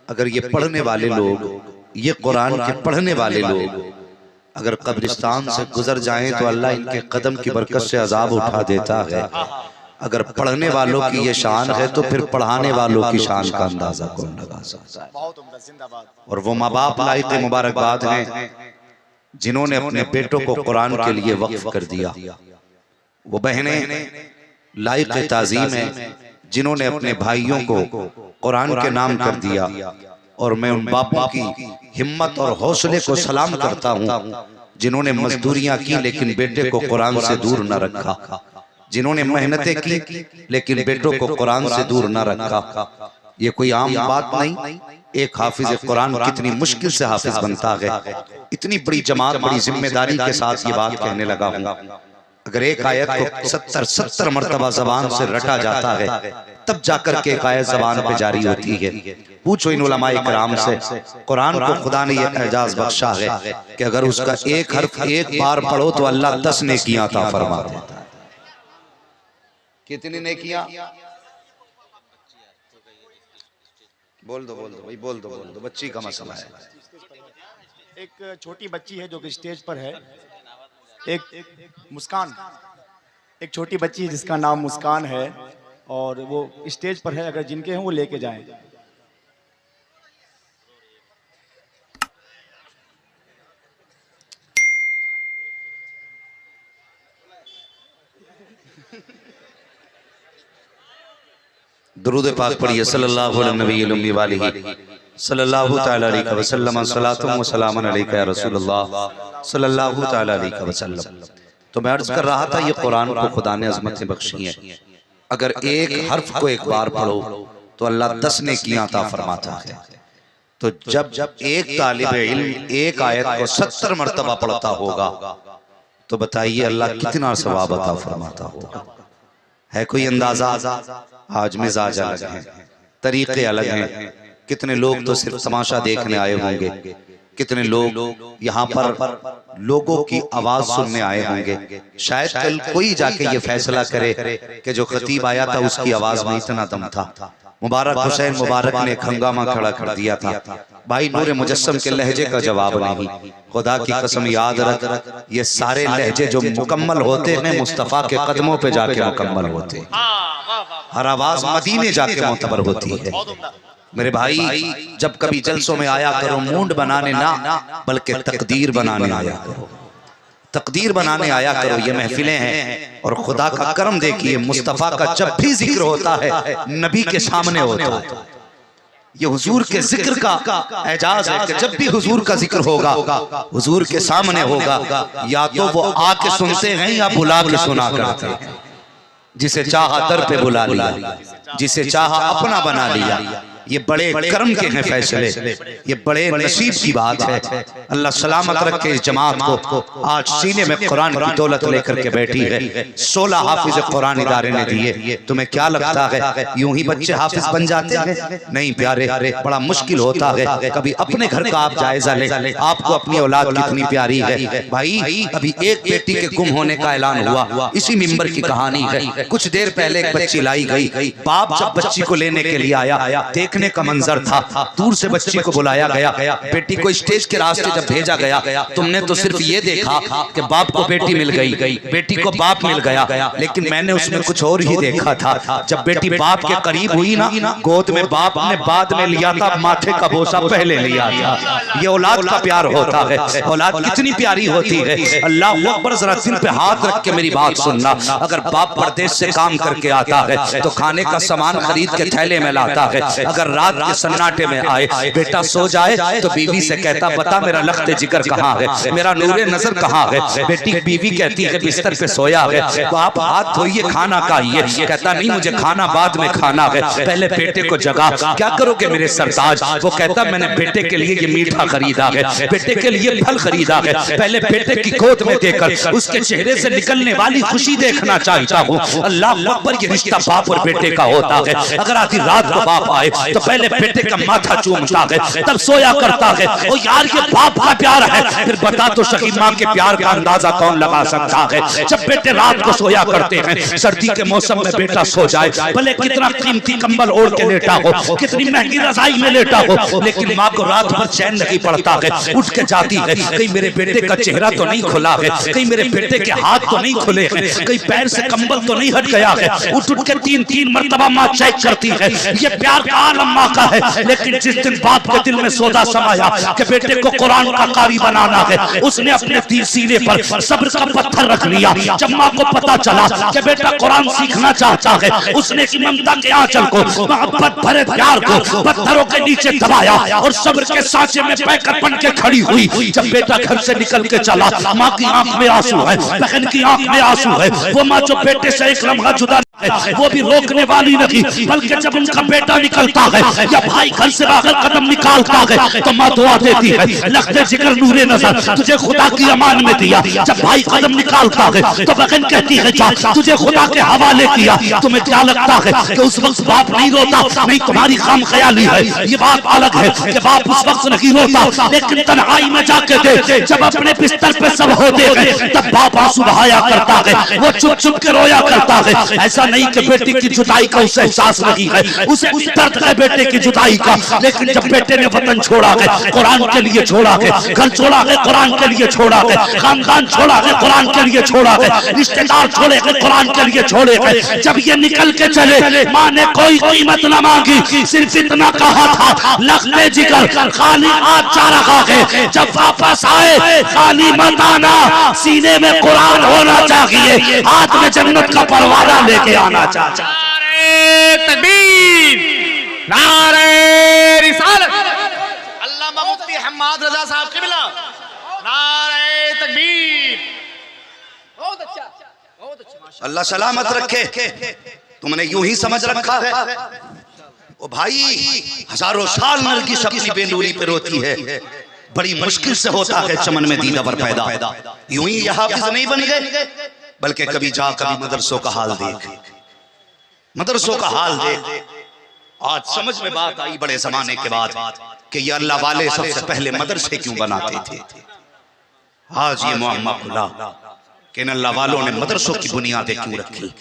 अगर ये पढ़ने वाले लोग, ये कुरान के पढ़ने वाले लोग अगर कब्रिस्तान से गुजर जाएं तो अल्लाह इनके कदम की बरकत से अजाब उठा देता है। अगर पढ़ने वालों की ये शान है तो फिर पढ़ाने वालों की शान का अंदाजा कौन लगा सकता है। और वो माँ बाप लायक मुबारकबाद हैं जिन्होंने अपने बेटों को कुरान के लिए वक्फ कर दिया। वो बहनें लायक ताजीम है जिन्होंने अपने भाइयों को कुरान के नाम कर दिया। और मैं उन बापों की हिम्मत और हौसले को सलाम करता हूँ जिन्होंने मजदूरियां की लेकिन बेटे को कुरान से दूर न रखा, जिन्होंने मेहनतें की लेकिन बेटों को कुरान से दूर न रखा। ये कोई आम बात नहीं। एक हाफिज कुरान कितनी मुश्किल से हाफिज बनता है। इतनी बड़ी जमात, बड़ी जिम्मेदारी के साथ ये बात कहने लगा हूँ। अगर एक आयत को 70 मरतबा जबान से रटा जाता है तब जाकर के एक आयत जबान पे जारी होती है। पूछो इन उलमाए किराम से, कुरान को खुदा ने यह एजाज बख्शा है कि अगर उसका एक हर्फ एक बार पढ़ो तो अल्लाह 10 नेकियां अता फरमा देता है। कितनी नेकियां? बोल दो भाई, बोल दो। बच्ची का मसला है। एक छोटी बच्ची है जो कि स्टेज पर है, एक मुस्कान, एक छोटी बच्ची है जिसका नाम मुस्कान है और वो स्टेज पर है। अगर जिनके हैं वो लेके जाएं। दुरूद पाक पढ़िए सल्लल्लाहु अलैहि सल्लल्लाहु तआला अलैहि वसल्लम, सलातुम व सलामुन अलैका या रसूलल्लाह सल्लल्लाहु तआला अलैहि वसल्लम। तो मैं अर्ज कर रहा था ये कुरान को खुदा ने अज़मतें बख्शी हैं। अगर एक हर्फ को एक बार पढ़ो तो अल्लाह 10 नेकियां अता फरमाता है। तो जब एक तालिब इल्म एक आयत को 70 मरतबा पढ़ता होगा तो बताइए अल्लाह कितना सवाब अता फरमाता होगा। है कोई अंदाजा? आज मिजाज अलग है, तरीके अलग हैं। कितने लोग तो सिर्फ तमाशा देखने आए होंगे, कितने लोग यहाँ पर लोगों की आवाज सुनने आए होंगे। शायद कल कोई जाके ये फैसला करे कि जो खतीब आया था उसकी आवाज में इतना दम था। मुबारक हुसैन मुबारक ने एक हंगामा खड़ा कर दिया था। भाई नूरे मुजस्सम के लहजे का जवाब नहीं। खुदा की कसम याद रख, ये सारे लहजे जो मुकम्मल होते हैं मुस्तफ़ा के कदमों पे जाके मुकम्मल होते हैं। हर आवाज मदीने जाके मोतबर होती है। मेरे भाई जब कभी जलसों में आया करो मूंड बनाने ना बल्कि तकदीर बनाने आया करो। तकदीर बनाने आया करो। ये महफिलें हैं और खुदा का करम देखिए, मुस्तफ़ा का जब भी जिक्र होता है नबी के सामने होता है। ये हुजूर के जिक्र का एजाज है कि जब भी हुजूर का जिक्र होगा हुजूर के सामने होगा। या तो वो आके सुनते हैं या बुला के सुना करते हैं। जिसे चाहा दर पे बुला लिया, जिसे चाहा अपना बना लिया। ये बड़े कर्म के हैं फैसले, ये बड़े नसीब की बात है। अल्लाह सलामत रखे इस जमात को। आज सीने में कुरान की दौलत लेकर के बैठी है। 16 हाफिज कुरान इदारे ने दिए। तुम्हें क्या लगता है यूं ही बच्चे हाफिज बन जाते हैं? नहीं प्यारे, बड़ा मुश्किल होता है। कभी अपने घर का आप जायजा ले, आपको अपनी औलाद कितनी प्यारी है। भाई अभी एक बेटी के गुम होने का ऐलान हुआ, इसी मिंबर की कहानी है। कुछ देर पहले एक बच्ची लाई गई। बाप जब बच्ची को लेने के लिए आया, देखने का मंजर था, दूर से बच्ची को बुलाया गया। बेटी को स्टेज के रास्ते जब भेजा गया, तुमने तो सिर्फ ये देखा कि बाप को बेटी मिल गई, बेटी को बाप मिल गया, लेकिन मैंने उसमें कुछ और ही देखा था। जब बेटी बाप के करीब हुई ना, गोद में बाप ने बाद में लिया था, माथे का बोसा पहले लिया था। ये औलाद का प्यार होता है। औलाद कितनी प्यारी होती है। अल्लाह अकबर, जरा दिल पे हाथ रख के मेरी बात सुनना। अगर बाप परदेश से काम करके आता है तो खाने का सामान खरीद के थैले में लाता है। अगर रात के सन्नाटे में आए, बेटा सो जाए तो बीवी से कहता बता मेरा लख्ते जिगर कहाँ है, मेरा नूरे नजर कहाँ है। बेटी बीवी कहती है बिस्तर पे सोया है, तो आप हाथ धोइए खाना खाइए। कहता नहीं मुझे खाना बाद में खाना है, पहले बेटे को जगा। क्या करोगे मेरे सरताज? वो कहता मैंने बेटे के लिए ये मीठा खरीदा है, बेटे के लिए फल खरीदा है, पहले बेटे की गोद में देकर उसके चेहरे से निकलने वाली खुशी देखना चाहता हूँ। अल्लाह अकबर, ये रिश्ता बाप और बेटे का होता है। अगर आधी रात को बाप आए, तो पहले बेटे का माथा चूमता है, तब सोया करता है। और यार ये बाप का प्यार है, फिर बता तो सही माँ के प्यार का अंदाजा कौन लगा सकता है। जब बेटे रात को सोया करते हैं, सर्दी के मौसम में बेटा सो जाए, भले कितना कीमती कंबल ओढ़ के लेटा हो, कितनी महंगी रजाई में लेटा हो, लेकिन माँ को रात भर चैन नहीं पड़ता है। उठ के जाती है, कहीं मेरे बेटे का चेहरा तो नहीं खुला है, कहीं मेरे बेटे के हाथ तो नहीं खुले हैं, कहीं पैर से कंबल तो नहीं हट गया है। उठ उठ के 3-3 मर्तबा माँ चेक करती है। ये प्यार का आलम माँ का है। लेकिन जिस दिन बाप के दिल में सौदा समाया कि बेटे को कुरान का कारी बनाना है, उसने अपने सीने पर सब्र का पत्थर रख लिया। जब माँ को पता चला कि बेटा कुरान सीखना चाहता है, उसने ममता के आंचल को, मोहब्बत भरे प्यार को पत्थरों के नीचे दबाया और सब्र के सांचे में पैकर बन के खड़ी हुई। जब बेटा घर से निकल के चला, माँ की आंख में आंसू है, बहन की आंख में आंसू है। वो माँ जो बेटे से एक लम्हा जुदा है, वो भी रोकने वाली नहीं, बल्कि जब उनका बेटा निकलता है या भाई घर से बाहर कदम निकालता है, तो माँ दुआ देती है, लखते जिक्र नूरे नजर तुझे खुदा की अमान में दिया। जब भाई कदम निकालता है तो बहन कहती है जा तुझे खुदा के हवाले किया। तुम्हें क्या लगता है कि उस वक्त बाप नहीं रोता? नहीं, तुम्हारी खाम ख्याली है। ये बात अलग है कि बाप उस वक्त नहीं रोता, लेकिन तन्हाई में जाके दे, जब अपने बिस्तर पे सब होते हैं, तब बाप आंसू बहाया करता है, वो चुप चुप के रोया करता है। ऐसा नहीं कि बेटे की जुदाई का उसे एहसास नहीं है, उसे दर्द है बेटे की जुदाई का। लेकिन जब बेटे ने वतन छोड़ा है, कुरान के लिए छोड़ा है, घर छोड़ा है, कुरान के लिए छोड़ा है, खानदान छोड़ा है, कुरान के लिए छोड़ा है, रिश्तेदार छोड़े हैं, कुरान के लिए छोड़े हैं। जब ये निकल के चले, माँ ने कोई कीमत न मांगी, सिर्फ इतना कहा था लखते जिगर खाली हाथ जा रहा है, जब वापस आए खाली मत आना, सीने में कुरान होना चाहिए, हाथ में जन्नत का परवाना लेके आना चाहिए। नारे तकबीर, नारे रिसालत, अल्लामा मुफ्ती हम्माद रजा साहब क़िबला, नारे तकबीर। बहुत अच्छा, बहुत अच्छा। अल्लाह सलामत रखे। तुमने यूं ही समझ रखा है ओ भाई, हजारों साल नरगिस अपनी बेनूरी पे रोती है, बड़ी मुश्किल से होता है चमन में दीदा पर पैदा। यूं ही यहाँ नहीं बन गए, बल्कि कभी जा कभी मदरसों का हाल देख, मदरसों का हाल देख। आज समझ में बात आई बड़े जमाने के बाद कि ये अल्लाह वाले सबसे पहले मदरसे क्यों बनाते थे। आज ये मुअम्मा खुला कि इन अल्लाह वालों ने मदरसों की बुनियादें क्यों रखी।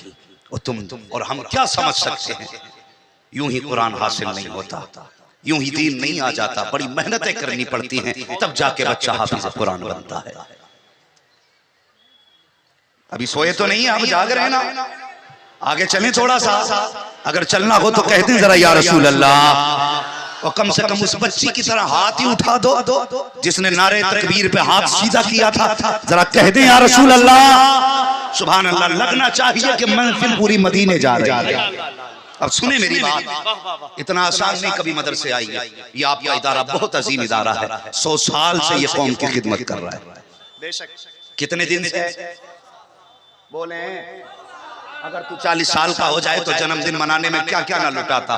और तुम और हम क्या समझ सकते हैं, यूं ही कुरान हासिल नहीं होता, यूं ही दीन नहीं आ जाता, बड़ी मेहनतें करनी पड़ती हैं, तब जाके बच्चा हाफिज कुरान बनता है। अभी सोए तो नहीं, आप जाग रहे ना, आगे चलें थोड़ा सा। अगर चलना हो तो कह दें जरा या रसूल अल्लाह, और कम से कम उस बच्ची की तरह हाथ ही उठा दो जिसने नारे तकबीर पे हाथ सीधा किया था, जरा कह दें या रसूल अल्लाह। सुभान अल्लाह। लगना चाहिए कि महफिल पूरी मदीने जा रही है। अब सुने मेरी बात, इतना आसान नहीं कभी मदरसे आई है। ये आपका इदारा बहुत अजीम इदारा है, 100 साल से ये कौम की खिदमत कर रहा है। बेशक। कितने दिन से बोले, अगर तू 40 साल का हो जाए तो जन्मदिन मनाने में क्या क्या ना लुटाता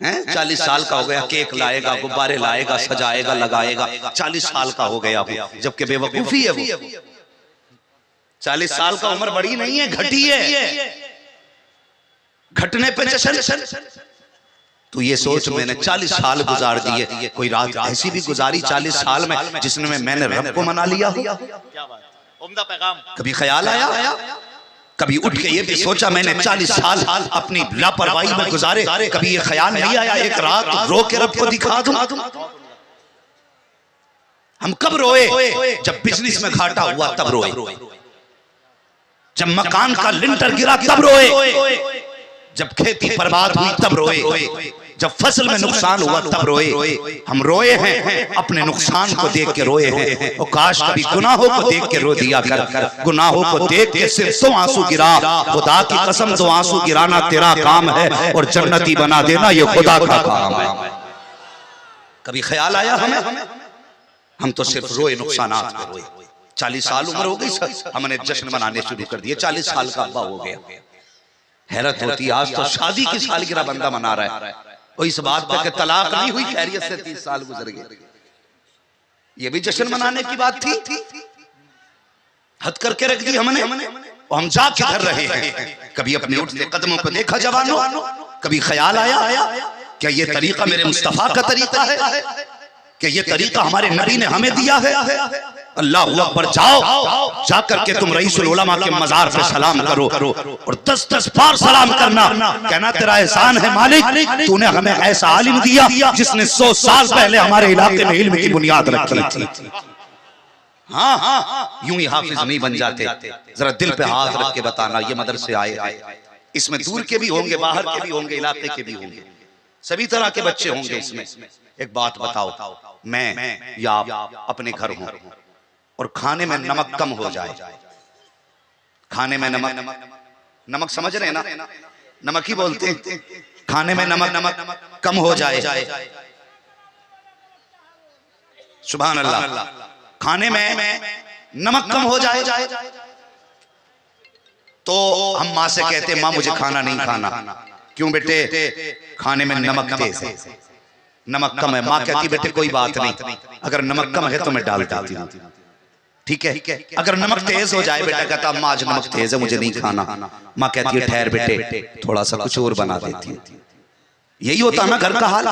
हैं। 40 साल का हो गया, केक लाएगा, गुब्बारे लाएगा, सजाएगा, लगाएगा। 40 साल का हो गया वो, जबकि बेवकूफी है वो। 40 साल का उम्र बड़ी नहीं है, घटी है। घटने पे जश्न। तो ये सोच, मैंने 40 साल गुजार दिए, कोई रात ऐसी भी गुजारी 40 साल में जिसमें मैंने रब को मना लिया हो। क्या बात, उम्दा पैगाम। कभी ख्याल आया, कभी उठ के ये भी सोचा मैंने 40 साल अपनी लापरवाही में गुजारे, कभी ये ख्याल नहीं आया एक रात रो के रब को दिखा दूं। हम कब रोए? जब बिजनेस में घाटा हुआ तब रोए, जब मकान का लिंटर गिरा तब रोए, जब खेती बर्बाद हुई तब रोए, जब फसल में नुकसान हुआ तब रोए। हम रोए हैं, अपने नुकसान को देख के रोए हैं। और काश कभी गुनाहों को देख के रो दिया कर। गुनाहों को देख के सिर्फ 2 आंसू गिरा, खुदा की कसम 2 आंसू गिराना तेरा काम है, और जन्नती बना देना ये खुदा का काम है। कभी ख्याल आया हमें? हम तो सिर्फ रोए, नुकसानात पे रोए। 40 साल उम्र हो गई, हमने जश्न मनाने शुरू कर दिए। 40 साल का अब्बा हो गया। हैरत होती, आज तो शादी की सालगिरह बंदा मना रहा है, और इस बात पे कि तलाक नहीं हुई, खैरियत से 30 साल गुजर गए। ये भी जश्न मनाने की बात थी, हद करके रख दी हमने। और हम जा किधर रहे हैं? कभी अपने उठते कदमों को देखा जवानों? कभी ख्याल आया क्या ये तरीका मेरे मुस्तफा का तरीका है? क्या ये तरीका हमारे नबी ने हमें दिया है? अल्लाह अकबर, जाओ जाकर के तुम रईसुल उलमा के मजार पे सलाम करो और 10-10 बार सलाम करना, कहना तेरा एहसान है मालिक, तूने हमें ऐसा आलिम दिया जिसने 100 साल पहले हमारे इलाके में इल्म की बुनियाद रखी थी। हाँ, यूं ही हाफिज नहीं बन जाते। जरा दिल पे हाथ रख के बताना, ये मदरसे आए, इसमें दूर के भी होंगे, बाहर के भी होंगे, इलाके के भी होंगे, सभी तरह के बच्चे होंगे इसमें। एक बात बताओ, मैं या आप अपने घर हूं और खाने में नमक कम हो जाए, खाने में नमक समझ रहे हैं ना, नमक ही बोलते हैं, खाने में नमक कम हो जाए, सुभान अल्लाह, खाने में नमक कम हो जाए तो हम माँ से कहते हैं माँ मुझे खाना नहीं खाना। क्यों बेटे? खाने में नमक तेज है, नमक कम है। माँ कहती बेटे कोई बात नहीं, अगर नमक कम है तो मैं डाल देती हूँ, ठीक है। अगर नमक तेज हो जाए, बेटा कहता अम्मा आज नमक तेज है मुझे नहीं खाना, माँ कहती है ठहर बेटे थोड़ा सा कुछ और बना देती हूँ। यही होता ना घर का हाल।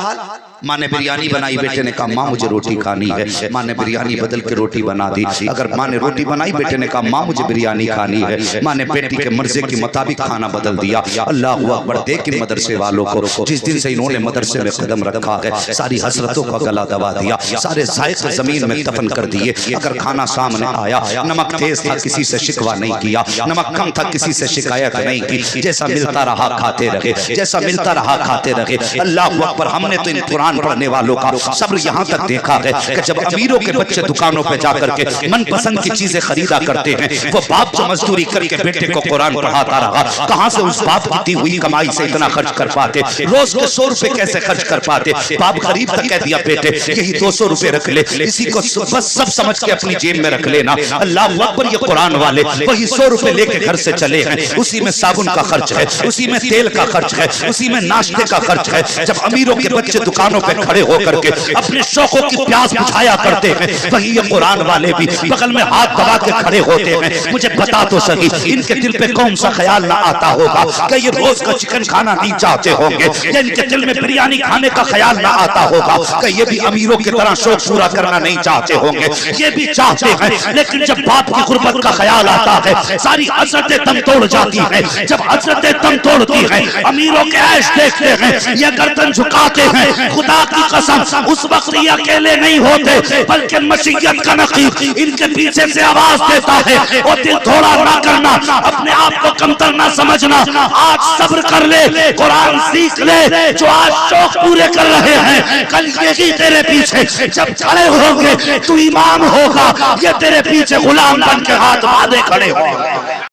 माँ ने बिरयानी बनाई, बेटे ने कहा माँ मुझे रोटी खानी है, माँ ने बिरयानी बदल के रोटी बना दी। अगर माँ ने रोटी बनाई, बेटे ने कहा माँ मुझे बिरयानी खानी है, माँ ने बेटी के मर्जी के मुताबिक खाना बदल दिया। अल्लाह अकबर, देख इन मदरसे वालों को, जिस दिन से इन्होंने मदरसे में कदम रखा है सारी हसरतों का गला दबा दिया, सारे जायके जमीन में दफन कर दिए। अगर खाना सामने आया, नमक तेज था किसी से शिकवा नहीं किया, नमक कम था किसी से शिकायत नहीं की, जैसा मिलता रहा खाते रहे, जैसा मिलता रहा खाते रहे। अल्लाह अकबर, हमने तो इन कुरान पढ़ने वालों का सब्र यहाँ तक देखा है कि जब अमीरों के बच्चे दुकानों पे जाकर के मनपसंद की चीजें खरीदा करते हैं, वो बाप जो मजदूरी करके बेटे को कुरान पढ़ाता रहा, कहां से उस बाप की दी हुई कमाई से इतना खर्च कर पाते? रोज के 100 रुपए कैसे खर्च कर पाते? बाप गरीब तक कह दिया बेटे यही 200 रुपए रख ले, इसी को बस सब समझ के अपनी जेब में रख लेना। अल्लाह अकबर, ये कुरान वाले वही 100 रुपए लेके घर से चले हैं, उसी में साबुन का खर्च है, उसी में तेल का खर्च है, उसी में नाश्ते का खर्च है। जब अमीरों के बच्चे दुकानों पे खड़े होकर के अपने शौकों की प्यास बुझाया करते हैं, वही ये कुरान वाले भी बगल में हाथ दबा के खड़े होते हैं। मुझे बता तो सही, इनके दिल पे कौन सा ख्याल ना आता होगा कि ये रोज का चिकन खाना नहीं चाहते होंगे, या इनके दिल में बिरयानी खाने का ख्याल ना आता होगा कि ये भी अमीरों की तरह शौक पूरा करना नहीं चाहते होंगे। ये भी चाहते हैं, लेकिन जब बाप की गुर्बत का ख्याल आता है सारी हसरतें दम तोड़ जाती हैं। जब हसरतें दम तोड़ती हैं, अमीरों के ऐश देखते हैं, ये गर्दन झुकाते हैं। खुदा की कसम, उस वक्त ये अकेले नहीं होते, बल्कि मशीयत का नकीब इनके पीछे से आवाज देता है, और दिल थोड़ा ना करना, अपने आप को कमतर ना समझना, आज सब्र कर ले, कुरान सीख ले। जो आज शौक पूरे कर रहे हैं, कल यही तेरे पीछे जब खड़े होंगे तू इमाम होगा, ये तेरे पीछे गुलाम बन के हाथ बांधे खड़े होंगे।